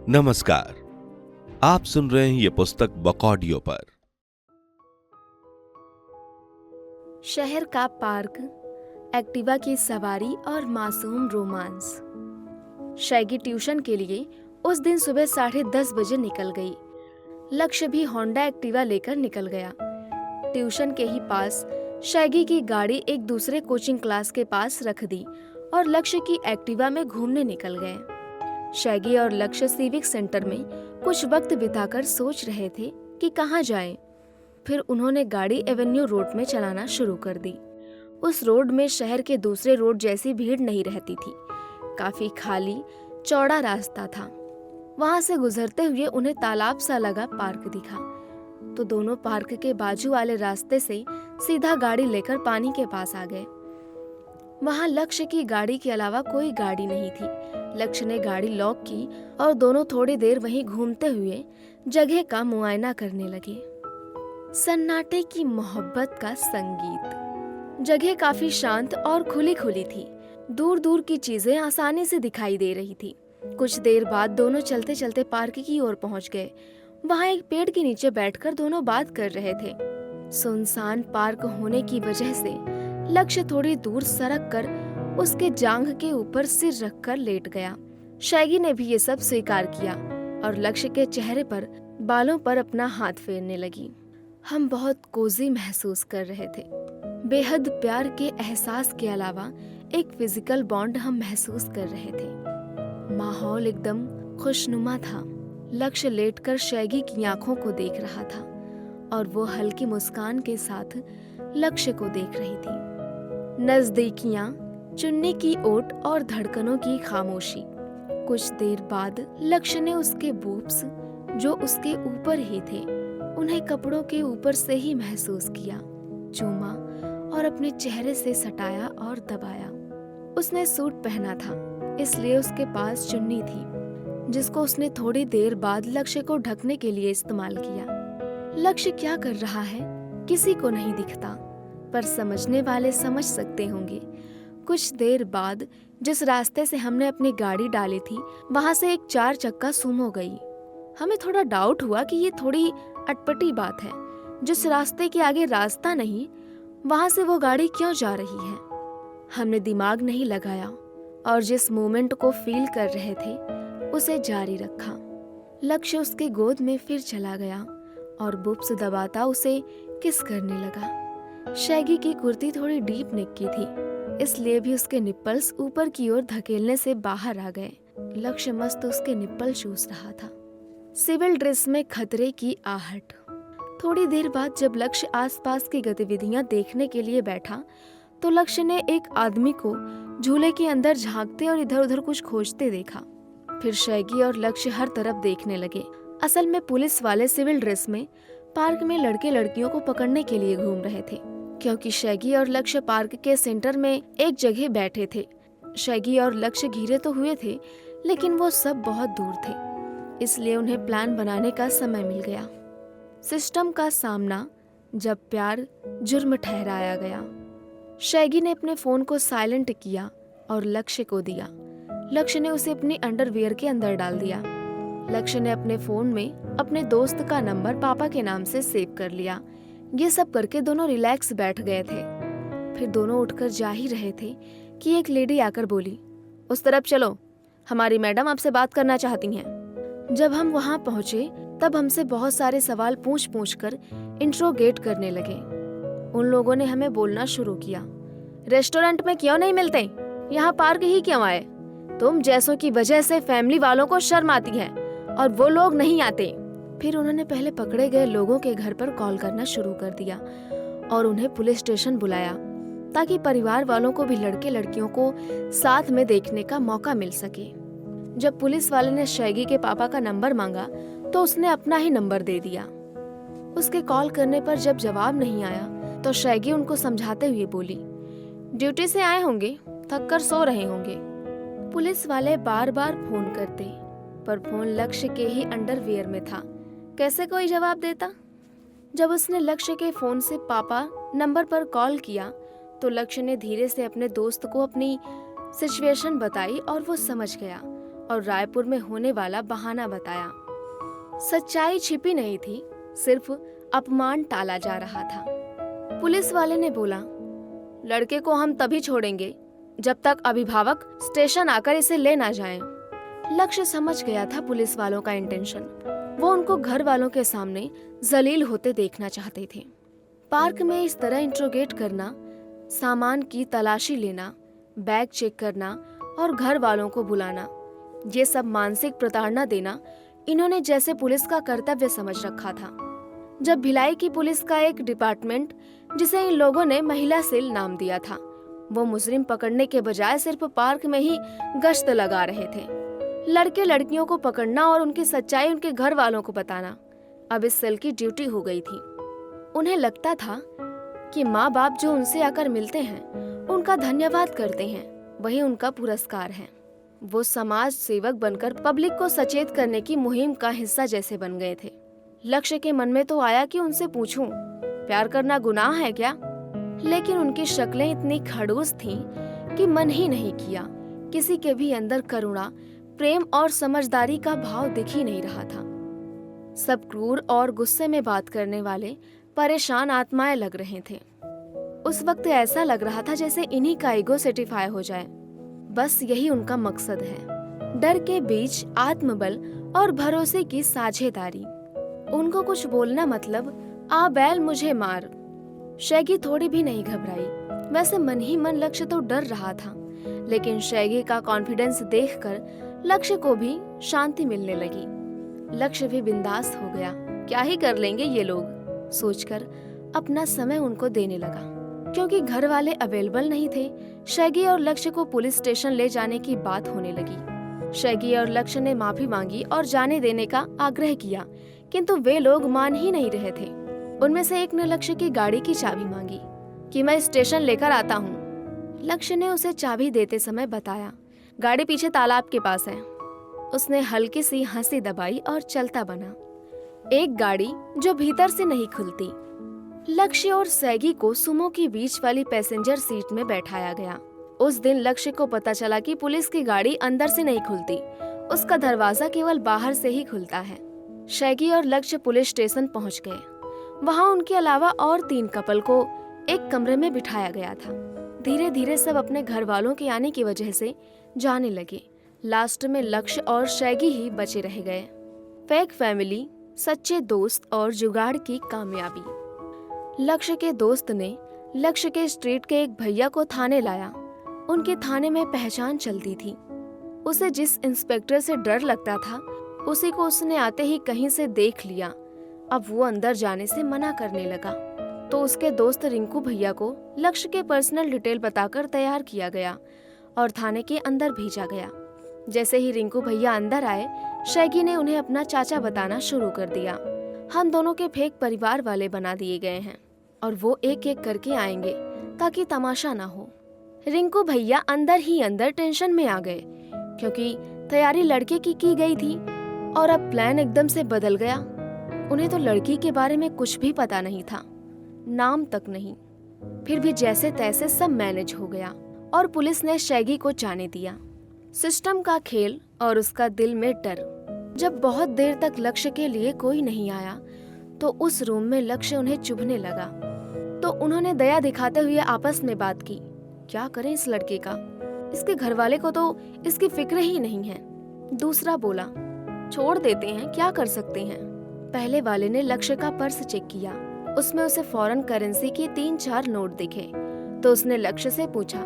नमस्कार, आप सुन रहे हैं ये पुस्तक बकॉडियो पर। शहर का पार्क, एक्टिवा की सवारी और मासूम रोमांस। शैगी ट्यूशन के लिए उस दिन सुबह 10:30 बजे निकल गई। लक्ष्य भी होंडा एक्टिवा लेकर निकल गया। ट्यूशन के ही पास शैगी की गाड़ी एक दूसरे कोचिंग क्लास के पास रख दी और लक्ष्य की एक्टिवा में घूमने निकल गए। शैगी और लक्ष्य सिविक सेंटर में कुछ वक्त बिताकर सोच रहे थे कि कहाँ जाएं। फिर उन्होंने गाड़ी एवेन्यू रोड में चलाना शुरू कर दी। उस रोड में शहर के दूसरे रोड जैसी भीड़ नहीं रहती थी। काफी खाली चौड़ा रास्ता था। वहां से गुजरते हुए उन्हें तालाब सा लगा पार्क दिखा, तो दोनों पार्क के बाजू वाले रास्ते से सीधा गाड़ी लेकर पानी के पास आ गए। वहां लक्ष्य की गाड़ी के अलावा कोई गाड़ी नहीं थी। लक्ष्य ने गाड़ी लॉक की और दोनों थोड़ी देर वहीं घूमते हुए जगह का मुआयना करने लगे। सन्नाटे की मोहब्बत का संगीत। जगह काफी शांत और खुली खुली थी। दूर दूर की चीजें आसानी से दिखाई दे रही थी। कुछ देर बाद दोनों चलते चलते पार्क की ओर पहुंच गए। वहां एक पेड़ के नीचे बैठकर दोनों बात कर रहे थे। सुनसान पार्क होने की वजह से लक्ष्य थोड़ी दूर सरक कर उसके जांघ के ऊपर सिर रखकर लेट गया। शैगी ने भी ये सब स्वीकार किया और लक्ष्य के चेहरे पर बालों पर अपना हाथ फेरने लगी। हम बहुत कोजी महसूस कर रहे थे। बेहद प्यार के एहसास के अलावा एक फिजिकल बॉन्ड हम महसूस कर रहे थे। माहौल एकदम खुशनुमा था। लक्ष्य लेटकर शैगी की आंखों को देख रहा था और वो हल्की मुस्कान के साथ लक्ष्य को देख रही थी। नजदीकियां, चुन्नी की ओट और धड़कनों की खामोशी। कुछ देर बाद लक्ष्य ने उसके बूब्स, जो उसके ऊपर ही थे, उन्हें कपड़ों के ऊपर से ही महसूस किया, चूमा और अपने चेहरे से सटाया और दबाया। उसने सूट पहना था, इसलिए उसके पास चुन्नी थी, जिसको उसने थोड़ी देर बाद लक्ष्य को ढकने के लिए इस्तेमाल किया। लक्ष्य क्या कर रहा है किसी को नहीं दिखता, पर समझने वाले समझ सकते होंगे। कुछ देर बाद जिस रास्ते से हमने अपनी गाड़ी डाली थी, वहां से एक 4 चक्का सुमो गई। हमें थोड़ा डाउट हुआ कि ये थोड़ी अटपटी बात है। जिस रास्ते के आगे रास्ता नहीं, वहां से वो गाड़ी क्यों जा रही है? हमने दिमाग नहीं लगाया और जिस मोमेंट को फील कर रहे थे उसे जारी रखा। लक्ष्य उसके गोद में फिर चला गया और बुब्स दबाता उसे किस करने लगा। शैगी की कुर्ती थोड़ी डीप नेक की थी, इसलिए भी उसके निप्पल्स ऊपर की ओर धकेलने से बाहर आ गए। लक्ष्य मस्त उसके निप्पल चूस रहा था। सिविल ड्रेस में खतरे की आहट। थोड़ी देर बाद जब लक्ष्य आसपास की गतिविधियां देखने के लिए बैठा, तो लक्ष्य ने एक आदमी को झूले के अंदर झांकते और इधर उधर कुछ खोजते देखा। फिर शैगी और लक्ष्य हर तरफ देखने लगे। असल में पुलिस वाले सिविल ड्रेस में पार्क में लड़के लड़कियों को पकड़ने के लिए घूम रहे थे, क्योंकि शैगी और लक्ष्य पार्क के सेंटर में एक जगह बैठे थे। शैगी और लक्ष्य घिरे तो हुए थे, लेकिन वो सब बहुत दूर थे, इसलिए उन्हें प्लान बनाने का समय मिल गया। सिस्टम का सामना जब प्यार जुर्म ठहराया गया। शैगी ने अपने फोन को साइलेंट किया और लक्ष्य को दिया। लक्ष्य ने उसे अपनी अंडरवियर के अंदर डाल दिया। लक्ष्य ने अपने फोन में अपने दोस्त का नंबर पापा के नाम से सेव कर लिया। ये सब करके दोनों रिलैक्स बैठ गए थे। फिर दोनों उठकर जा ही रहे थे कि एक लेडी आकर बोली, उस तरफ चलो, हमारी मैडम आपसे बात करना चाहती हैं। जब हम वहां पहुंचे तब हमसे बहुत सारे सवाल पूछ पूछ कर इंट्रोगेट करने लगे। उन लोगों ने हमें बोलना शुरू किया, रेस्टोरेंट में क्यों नहीं मिलते, यहाँ पार्क ही क्यों आए, तुम जैसों की वजह से फैमिली वालों को शर्म आती है और वो लोग नहीं आते। फिर उन्होंने पहले पकड़े गए लोगों के घर पर कॉल करना शुरू कर दिया और उन्हें पुलिस स्टेशन बुलाया, ताकि परिवार वालों को भी लड़के लड़कियों को साथ में देखने का मौका मिल सके। जब पुलिस वाले ने शैगी के पापा का नंबर मांगा तो उसने अपना ही नंबर दे दिया। उसके कॉल करने पर जब जवाब नहीं आया तो शैगी उनको समझाते हुए बोली, ड्यूटी से आए होंगे, थक कर सो रहे होंगे। पुलिस वाले बार बार फोन करते, पर फोन लक्ष्य के ही अंडरवियर में था। कैसे कोई जवाब देता? जब उसने लक्ष्य के फोन से पापा नंबर पर कॉल किया तो लक्ष्य ने धीरे से अपने दोस्त को अपनी सिचुएशन बताई और वो समझ गया और रायपुर में होने वाला बहाना बताया। सच्चाई छिपी नहीं थी, सिर्फ अपमान टाला जा रहा था। पुलिस वाले ने बोला, लड़के को हम तभी छोड़ेंगे जब तक अभिभावक स्टेशन आकर इसे ले ना जाएं। लक्ष्य समझ गया था पुलिस वालों का इंटेंशन। वो उनको घर वालों के सामने जलील होते देखना चाहते थे। पार्क में इस तरह इंट्रोगेट करना, सामान की तलाशी लेना, बैग चेक करना और घर वालों को बुलाना, ये सब मानसिक प्रताड़ना देना इन्होंने जैसे पुलिस का कर्तव्य समझ रखा था। जब भिलाई की पुलिस का एक डिपार्टमेंट, जिसे इन लोगों ने महिला सेल नाम दिया था, वो मुजरिम पकड़ने के बजाय सिर्फ पार्क में ही गश्त लगा रहे थे। लड़के लड़कियों को पकड़ना और उनकी सच्चाई उनके घर वालों को बताना अब इस सेल की ड्यूटी हो गई थी। उन्हें लगता था कि माँ बाप जो उनसे आकर मिलते हैं, उनका धन्यवाद करते हैं, वही उनका पुरस्कार है। वो समाज सेवक बनकर पब्लिक को सचेत करने की मुहिम का हिस्सा जैसे बन गए थे। लक्ष्य के मन में तो आया कि उनसे पूछूं, प्यार करना गुनाह है क्या? लेकिन उनकी शक्लें इतनी खड़ूस थीं कि मन ही नहीं किया। किसी के भी अंदर करुणा, प्रेम और समझदारी का भाव दिख ही नहीं रहा था। सब क्रूर और गुस्से में बात करने वाले परेशान आत्माएं लग रहे थे। उस वक्त ऐसा लग रहा था जैसे इन्हीं का ईगो सेटिफाई हो जाए। बस यही उनका मकसद है, डर के बीच आत्मबल और भरोसे की साझेदारी। उनको कुछ बोलना मतलब आ बैल मुझे मार। शैगी थोड़ी भी नहीं घबराई। वैसे मन ही मन लक्ष्य तो डर रहा था, लेकिन शैगी का कॉन्फिडेंस देखकर लक्ष्य को भी शांति मिलने लगी। लक्ष्य भी बिंदास हो गया। क्या ही कर लेंगे ये लोग सोचकर अपना समय उनको देने लगा। क्योंकि घर वाले अवेलेबल नहीं थे, शैगी और लक्ष्य को पुलिस स्टेशन ले जाने की बात होने लगी। शैगी और लक्ष्य ने माफी मांगी और जाने देने का आग्रह किया, किंतु वे लोग मान ही नहीं रहे थे। उनमें से एक ने लक्ष्य की गाड़ी की चाबी मांगी कि मैं स्टेशन लेकर आता हूँ। लक्ष्य ने उसे चाबी देते समय बताया, गाड़ी पीछे तालाब के पास है। उसने हल्की सी हंसी दबाई और चलता बना। एक गाड़ी जो भीतर से नहीं खुलती। लक्ष्य और सैगी को सुमो की बीच वाली पैसेंजर सीट में बैठाया गया। उस दिन लक्ष्य को पता चला कि पुलिस की गाड़ी अंदर से नहीं खुलती, उसका दरवाजा केवल बाहर से ही खुलता है। शैगी और लक्ष्य पुलिस स्टेशन पहुंच गए। वहां उनके अलावा और 3 कपल को एक कमरे में बिठाया गया था। धीरे धीरे सब अपने घर वालों के आने की वजह से जाने लगे। लास्ट में लक्ष्य और शैगी ही बचे रह गए। फेक फैमिली, सच्चे दोस्त और जुगाड़ की कामयाबी। लक्ष्य के दोस्त ने लक्ष्य के स्ट्रीट के एक भैया को थाने लाया। उनके थाने में पहचान चलती थी। उसे जिस इंस्पेक्टर से डर लगता था, उसी को उसने आते ही कहीं से देख लिया। अब वो अंदर जाने से मना करने लगा, तो उसके दोस्त रिंकू भैया को लक्ष्य के पर्सनल डिटेल बताकर तैयार किया गया और थाने के अंदर भेजा गया। जैसे ही रिंकू भैया अंदर आए, शैगी ने उन्हें अपना चाचा बताना शुरू कर दिया। हम दोनों के फेक परिवार वाले बना दिए गए हैं और वो एक एक करके आएंगे ताकि तमाशा ना हो। रिंकू भैया अंदर ही अंदर टेंशन में आ गए, क्योंकि तैयारी लड़के की गई थी और अब प्लान एकदम से बदल गया। उन्हें तो लड़की के बारे में कुछ भी पता नहीं था, नाम तक नहीं। फिर भी जैसे तैसे सब मैनेज हो गया और पुलिस ने शैगी को जाने दिया। सिस्टम का खेल और उसका दिल में डर। जब बहुत देर तक लक्ष्य के लिए कोई नहीं आया, तो उस रूम में लक्ष्य उन्हें चुभने लगा। तो उन्होंने दया दिखाते हुए आपस में बात की, क्या करें इस लड़के का, इसके घर वाले को तो इसकी फिक्र ही नहीं है। दूसरा बोला, छोड़ देते हैं, क्या कर सकते हैं। पहले वाले ने लक्ष्य का पर्स चेक किया। उसमें उसे फॉरेन करेंसी के 3-4 नोट दिखे। तो उसने लक्ष्य से पूछा,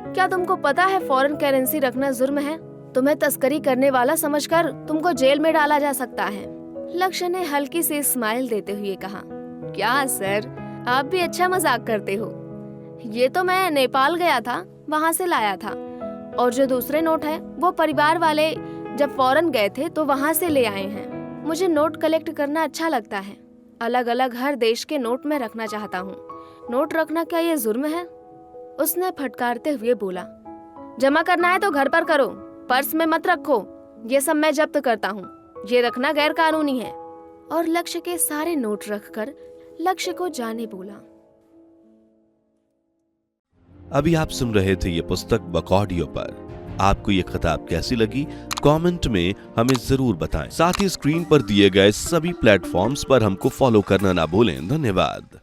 क्या तुमको पता है फॉरेन करेंसी रखना जुर्म है? तुम्हें तस्करी करने वाला समझकर तुमको जेल में डाला जा सकता है। लक्ष्य ने हल्की सी स्माइल देते हुए कहा, क्या सर, आप भी अच्छा मजाक करते हो। ये तो मैं नेपाल गया था, वहाँ से लाया था, और जो दूसरे नोट है वो परिवार वाले जब फॉरेन गए थे तो वहाँ से ले आए हैं। मुझे नोट कलेक्ट करना अच्छा लगता है। अलग अलग हर देश के नोट में रखना चाहता हूँ। नोट रखना क्या ये जुर्म है? उसने फटकारते हुए बोला, जमा करना है तो घर पर करो, पर्स में मत रखो, ये सब मैं जब्त करता हूँ, ये रखना गैर कानूनी है। और लक्ष्य के सारे नोट रखकर लक्ष्य को जाने बोला। अभी आप सुन रहे थे ये पुस्तक बकॉडियो पर। आपको ये किताब कैसी लगी कमेंट में हमें जरूर बताएं। साथ ही स्क्रीन पर दिए गए सभी प्लेटफॉर्म्स पर हमको फॉलो करना ना भूलें। धन्यवाद।